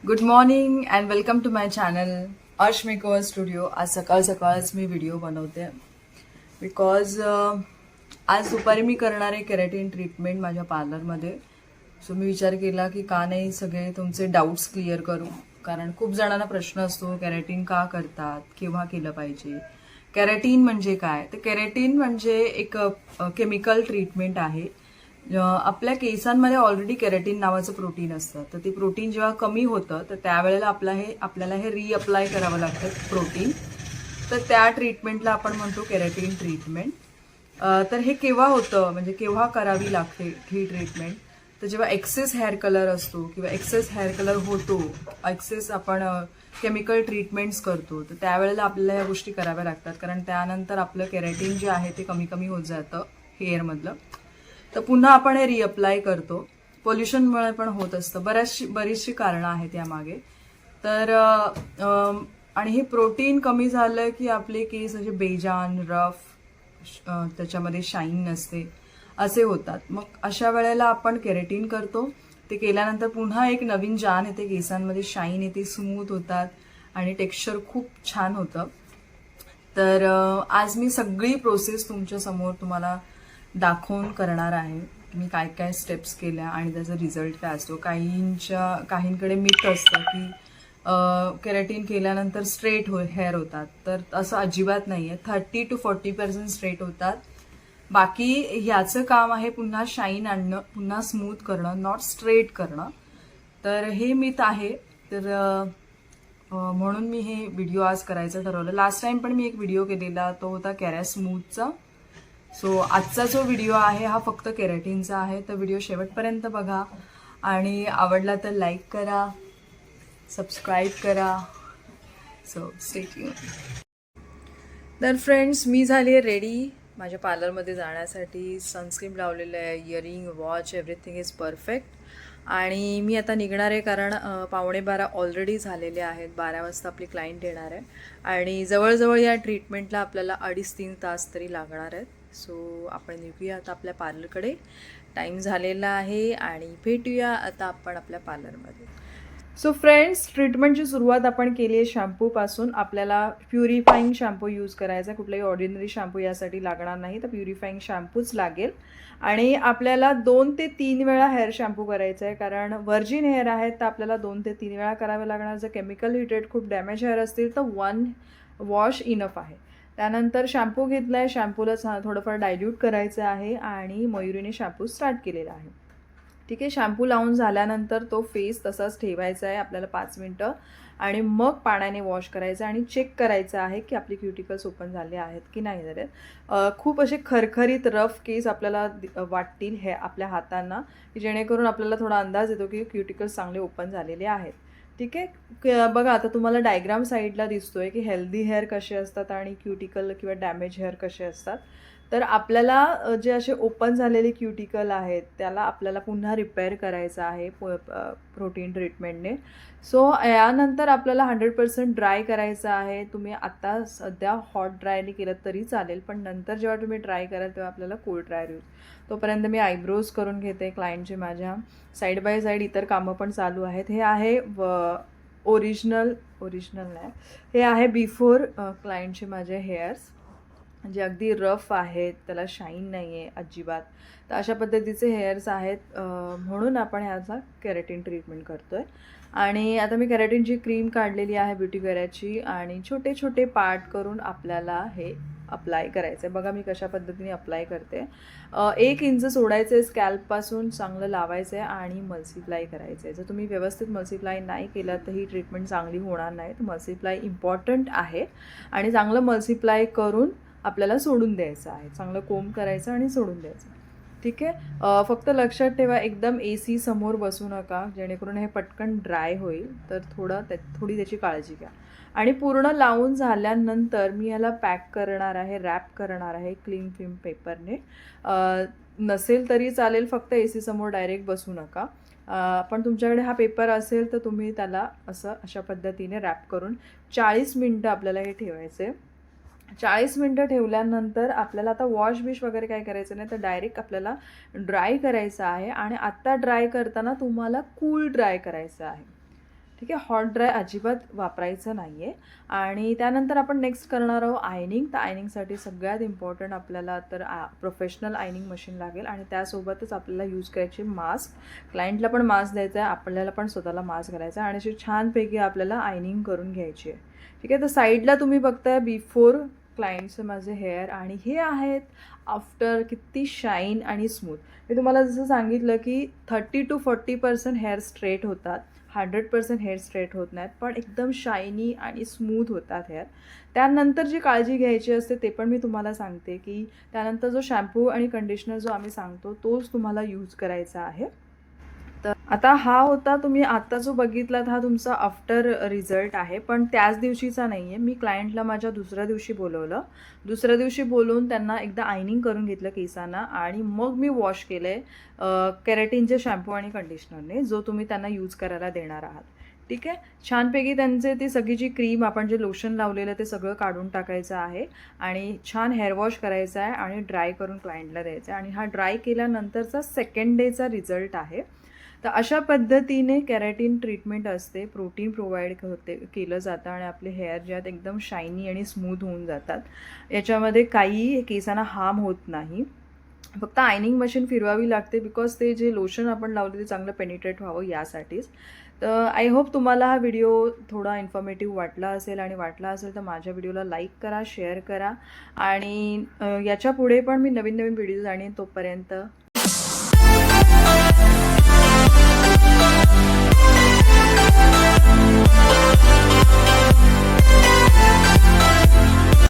Good morning and welcome to my channel Arsh makeover studio. आज सकाळच मी video बनवते because आज दुपारी मी करणार आहे केराटिन ट्रीटमेंट माझ्या पार्लरमध्ये. सो मी विचार केला की का नाही सगळे तुमचे डाऊट्स क्लिअर करू, कारण खूप जणांना प्रश्न असतो केराटिन का करतात, केव्हा केलं पाहिजे, केराटिन म्हणजे काय. तर केराटिन म्हणजे एक केमिकल ट्रीटमेंट आहे. आपल्या केसांमध्ये ऑलरेडी केराटिन नावाचं प्रोटीन असतं. तर ते प्रोटीन जेव्हा कमी होतं तर त्यावेळेला आपल्याला हे रिअप्लाय करावं लागतं प्रोटीन. तर त्या ट्रीटमेंटला आपण म्हणतो केराटिन ट्रीटमेंट. तर हे केव्हा होतं, म्हणजे केव्हा करावी लागते ही ट्रीटमेंट. तर जेव्हा एक्सेस हेअर कलर असतो किंवा एक्सेस हेअर कलर होतो, एक्सेस आपण केमिकल ट्रीटमेंट्स करतो, तर त्यावेळेला आपल्याला या गोष्टी कराव्या लागतात, कारण त्यानंतर आपलं केराटिन जे आहे ते कमी कमी होत जातं हेअरमधलं. तर पुन्हा आपण हे रिअप्लाय करतो. पोल्युशनमुळे पण होत असतं, बरीचशी कारणं आहेत यामागे. तर आणि हे प्रोटीन कमी झालं की आपले केस असे बेजान, रफ, त्याच्यामध्ये शाईन नसते, असे होतात. मग अशा वेळेला आपण केराटिन करतो. ते केल्यानंतर पुन्हा एक नवीन जान येते केसांमध्ये, शाईन येते, स्मूथ होतात आणि टेक्स्चर खूप छान होतं. तर आज मी सगळी प्रोसेस तुमच्यासमोर तुम्हाला दाखवून करणार आहे. मी काय काय स्टेप्स केल्या आणि त्याचा रिझल्ट काय असतो. काहींकडे मिथ असतं की केराटिन केल्यानंतर स्ट्रेट हेअर होतात, तर असं अजिबात नाही आहे. 30-40% स्ट्रेट होतात. बाकी ह्याचं काम आहे पुन्हा शाईन आणणं, पुन्हा स्मूथ करणं, नॉट स्ट्रेट करणं. तर हे मिथ आहे. तर म्हणून मी हे व्हिडिओ आज करायचं ठरवलं. लास्ट टाइम पण मी एक व्हिडिओ केलेला, तो होता केरा स्मूथचा. सो आजचा जो व्हिडिओ आहे हा फक्त केराटिनचा आहे. तर व्हिडिओ शेवटपर्यंत बघा आणि आवडला तर लाईक करा, सबस्क्राईब करा. So stay tune. तर फ्रेंड्स, मी झाली आहे रेडी माझ्या पार्लरमध्ये जाण्यासाठी. सनस्क्रीन लावलेलं आहे, earring, watch, everything is perfect. आणि मी आता निघणार आहे, कारण 11:15 ऑलरेडी झालेले आहेत. 12 वाजता आपली क्लायंट येणार आहे आणि जवळजवळ या ट्रीटमेंटला आपल्याला 2.5-3 तास तरी लागणार आहेत. सो आपण निघूया आता आपल्या पार्लरकडे. टाईम झालेला आहे आणि भेटूया आता आपण आपल्या पार्लरमध्ये. सो फ्रेंड्स, ट्रीटमेंटची सुरुवात आपण केली आहे शॅम्पूपासून. आपल्याला प्युरिफाईंग शॅम्पू यूज करायचा, कुठलाही ऑर्डिनरी शॅम्पू यासाठी लागणार नाही, तर प्युरिफाईंग शॅम्पूच लागेल. आणि आपल्याला 2 ते 3 वेळा हेअर शॅम्पू करायचा आहे, कारण व्हर्जिन हेअर आहेत तर आपल्याला 2 ते 3 वेळा करावे लागणार. जर केमिकल हिटेड खूप डॅमेज हेअर असतील तर 1 वॉश इनफ आहे. त्यानंतर शॅम्पू घेतला आहे, शॅम्पूला थोडंफार डायल्यूट करायचं आहे आणि मयुरीने शॅम्पू स्टार्ट केलेला आहे. ठीक आहे. शॅम्पू लावून झाल्यानंतर तो फेस तसाच ठेवायचा आहे आपल्याला 5 मिनटं आणि मग पाण्याने वॉश करायचं आणि चेक करायचं आहे की आपली क्युटिकल्स ओपन झाले आहेत की नाही झाले. खूप असे खरखरीत रफ केस आपल्याला वाटतील हे आपल्या हातांना, की जेणेकरून आपल्याला थोडा अंदाज येतो की क्युटिकल्स चांगले ओपन झालेले आहेत. ठीक आहे. बघा आता तुम्हाला डायग्राम साईडला दिसतोय की हेल्दी हेअर कसे असतात आणि क्युटिकल किंवा डॅमेज हेअर कसे असतात. तर आपल्याला जे असे ओपन झालेले क्युटिकल आहेत त्याला आपल्याला पुन्हा रिपेअर करायचं आहे प्रोटीन ट्रीटमेंटने. सो यानंतर आपल्याला 100% ड्राय करायचं आहे. तुम्ही आत्ता सध्या हॉट ड्रायने केलं तरी चालेल, पण नंतर जेव्हा तुम्ही ड्राय कराल तेव्हा आपल्याला कोल्ड ड्राय यूज. तोपर्यंत मी आयब्रोज करून घेते क्लायंटचे माझ्या. साईड बाय साईड इतर कामं पण चालू आहेत. हे आहे ओरिजिनल नाही, हे आहे बिफोर क्लायंटचे माझे हेअर्स, म्हणजे अगदी रफ आहेत, त्याला शाईन नाही आहे अजिबात. तर अशा पद्धतीचे हेअर्स आहेत. म्हणून आपण ह्याचा केराटिन ट्रीटमेंट करतो आहे. आणि आता मी केराटिनची क्रीम काढलेली आहे ब्युटीवेअरची आणि छोटे छोटे पार्ट करून आपल्याला हे अप्लाय करायचं आहे. बघा मी कशा पद्धतीने अप्लाय करते. 1 इंच सोडायचं आहे स्कॅल्पपासून, चांगलं लावायचं आहे आणि मल्सिप्लाय करायचं आहे. जर तुम्ही व्यवस्थित मल्सिप्लाय नाही केलं तर ही ट्रीटमेंट चांगली होणार नाही. तर मल्सिप्लाय इम्पॉर्टंट आहे आणि चांगलं मल्सिप्लाय करून आपल्याला सोडून द्यायचं आहे. चांगलं कोंब करायचं आणि सोडून द्यायचं. ठीक आहे. फक्त लक्षात ठेवा, एकदम AC समोर बसू नका, जेणेकरून हे पटकन ड्राय होईल. तर थोडी त्याची काळजी घ्या. आणि पूर्ण लावून झाल्यानंतर मी ह्याला पॅक करणार आहे, रॅप करणार आहे क्लीन फिल्म पेपरने. नसेल तरी चालेल, फक्त AC समोर डायरेक्ट बसू नका. पण तुमच्याकडे हा पेपर असेल तर तुम्ही त्याला अशा पद्धतीने रॅप करून 40 मिनटं आपल्याला हे ठेवायचं आहे. 40 मिनटं ठेवल्यानंतर आपल्याला आता वॉश बिश वगैरे काय करायचं नाही, तर डायरेक्ट आपल्याला ड्राय करायचं आहे. आणि आत्ता ड्राय करताना तुम्हाला कूल ड्राय करायचं आहे. ठीक आहे. हॉट ड्राय अजिबात वापरायचं नाही आहे. आणि त्यानंतर आपण नेक्स्ट करणार आहोत आयनिंग. तर आयनिंगसाठी सगळ्यात इम्पॉर्टंट आपल्याला तर प्रोफेशनल आयनिंग मशीन लागेल आणि त्यासोबतच आपल्याला यूज करायचे मास्क. क्लायंटला पण मास्क द्यायचा आहे, आपल्याला पण स्वतःला मास्क घालायचा आहे आणि अशी छानपैकी आपल्याला आयनिंग करून घ्यायची आहे. ठीक आहे. तर साईडला तुम्ही बघताय बिफोर क्लायंटचं माझे हेअर आणि हे आहेत आफ्टर. किती शाईन आणि स्मूथ. मी तुम्हाला जसं सांगितलं की 30 to 40% हेअर स्ट्रेट होतात, 100% हेअर स्ट्रेट होत नाहीत, पण एकदम शायनी आणि स्मूथ होतात हेअर. त्यानंतर जी काळजी घ्यायची असते ते पण मी तुम्हाला सांगते की त्यानंतर जो शॅम्पू आणि कंडिशनर जो आम्ही सांगतो तोच तुम्हाला यूज करायचा आहे. तर आता हा होता तुम्ही आत्ता जो बघितलात हा तुमचा आफ्टर रिझल्ट आहे, पण त्याच दिवशीचा नाही आहे. मी क्लायंटला माझ्या दुसऱ्या दिवशी बोलवलं. दुसऱ्या दिवशी बोलवून त्यांना एकदा आयनिंग करून घेतलं केसांना आणि मग मी वॉश केलं आहे केराटिनचे शॅम्पू आणि कंडिशनरने, जो तुम्ही त्यांना यूज करायला देणार आहात. ठीक आहे. छानपैकी त्यांचे ती सगळी जी क्रीम आपण जे लोशन लावलेलं ते सगळं काढून टाकायचं आहे आणि छान हेअर वॉश करायचं आहे आणि ड्राय करून क्लायंटला द्यायचं आहे. आणि हा ड्राय केल्यानंतरचा सेकंड डेचा रिझल्ट आहे. तर अशा पद्धतीने केराटिन ट्रीटमेंट असते. प्रोटीन प्रोव्हाइड केलं जातं आणि आपले हेअर जे आहेत एकदम शायनी आणि स्मूथ होऊन जातात. याच्यामध्ये काही केसांना हार्म होत नाही. फक्त आयनिंग मशीन फिरवावी लागते बिकॉज ते जे लोशन आपण लावले ते चांगलं पेनिट्रेट व्हावं यासाठीच. तर आय होप तुम्हाला हा व्हिडिओ थोडा इन्फॉर्मेटिव्ह वाटला असेल आणि वाटला असेल तर माझ्या व्हिडिओला लाईक करा, शेअर करा आणि याच्या पुढे पण मी नवीन नवीन व्हिडिओज आणीन. तोपर्यंत